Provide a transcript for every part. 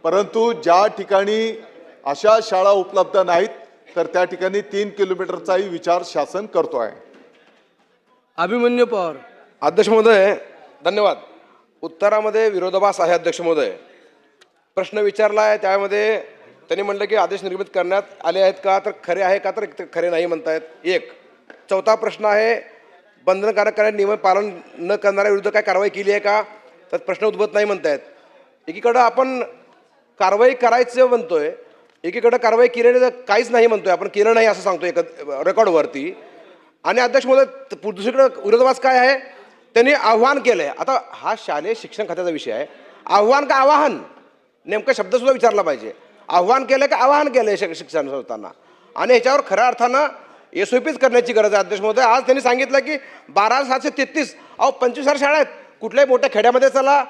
परंतु ज्या ठिकाणी अशा शाळा उपलब्ध नाहीत तर त्या ठिकाणी 3 किलोमीटरचाही विचार शासन करतो आहे. अभिमन्यू पवार. अध्यक्ष महोदय धन्यवाद. उत्तरामध्ये विरोधाभास आहे अध्यक्ष महोदय. प्रश्न विचारला आहे त्यामध्ये त्यांनी म्हटलं की आदेश निर्गमित करण्यात आले आहेत का, तर खरे आहे का, तर खरे नाही म्हणतायत. एक. चौथा प्रश्न आहे बंधनकारक करण्यात नियम पालन न करणाऱ्या विरुद्ध काय कारवाई केली आहे का, तर प्रश्न उद्भवत नाही म्हणतायत. एकीकडं आपण कारवाई करायचं म्हणतोय, एकीकडं कारवाई केलेली काहीच नाही म्हणतोय, आपण केलं नाही असं सांगतोय रेकॉर्डवरती. आणि अध्यक्ष महोदय दुसरीकडं विरोधाभास काय आहे, त्यांनी आव्हान केलंय. आता हा शालेय शिक्षण खात्याचा विषय आहे. आव्हान का आवाहन, नेमका शब्दसुद्धा विचारला पाहिजे. आव्हान केलं का आवाहन केलंय शिक्षण संस्थांना, आणि ह्याच्यावर खऱ्या अर्थानं SOPच करण्याची गरज आहे. अध्यक्ष महोदय आज त्यांनी सांगितलं की 12,733 25,000 शाळा आहेत. कुठल्याही मोठ्या खेड्यामध्ये चला,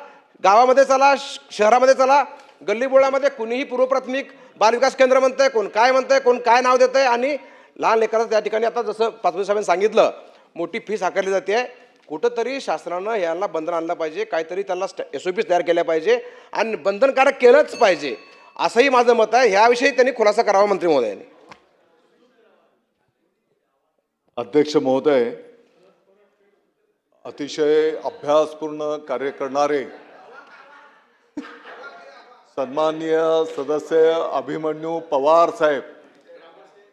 गावामध्ये चला, शहरामध्ये चला, गल्लीबोळामध्ये कुणीही पूर्वप्राथमिक बालविकास केंद्र म्हणतंय, कोण काय म्हणतंय, कोण काय नाव देतंय. आणि लहान लेकराचं त्या ठिकाणी आता जसं पाचवी साहेबांनी सांगितलं मोठी फीस आकारली जाते. कुठंतरी शासनानं यांना बंधन आणलं पाहिजे, काहीतरी त्यांना SOPs तयार केल्या पाहिजे आणि बंधनकारक केलंच पाहिजे, असंही माझं मत आहे. ह्याविषयी त्यांनी खुलासा करावा मंत्री महोदयांनी. अध्यक्ष महोदय, अतिशय अभ्यासपूर्ण कार्य करणारे सन्माननीय सदस्य अभिमन्यू पवार साहेब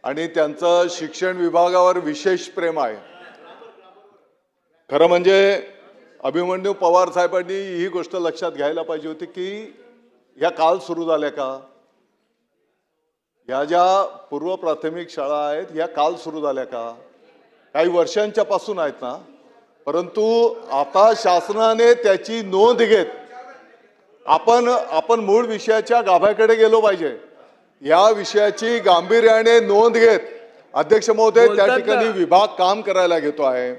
आणि त्यांचं शिक्षण विभागावर विशेष प्रेम आहे. खरं म्हणजे अभिमन्यू पवार साहेबांनी ही गोष्ट लक्षात घ्यायला पाहिजे होती की ह्या काल सुरू झाल्या का, ह्या ज्या पूर्व प्राथमिक शाळा आहेत ह्या काल सुरू झाल्या का, काही वर्षांच्या पासून आहेत ना. परंतु आता शासनाने त्याची नोंद घेत आपण मूळ विषयाच्या गाभ्याकडे गेलो पाहिजे. या विषयाची गांभीर्याने नोंद घेत अध्यक्ष महोदय त्या ठिकाणी विभाग काम करायला घेतो आहे.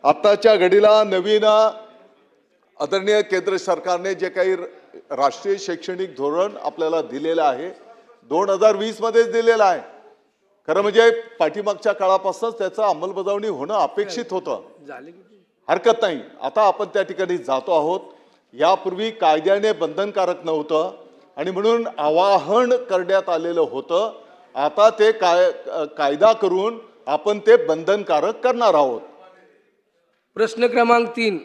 आताच्या घडीला नवीन आदरणीय केंद्र सरकारने जे काही राष्ट्रीय शैक्षणिक धोरण आपल्याला दिलेलं आहे 2020 मध्येच दिलेलं आहे. खरं म्हणजे पाठीमागच्या काळापासूनच त्याचं अंमलबजावणी होणं अपेक्षित होतं, हरकत नाही. आता आपण त्या ठिकाणी जातो आहोत. यापूर्वी कायद्याने बंधनकारक नव्हतं आणि म्हणून आवाहन करण्यात आलेलं होतं. आता ते कायदा करून आपण ते बंधनकारक करणार आहोत. प्रश्न क्रमांक 3.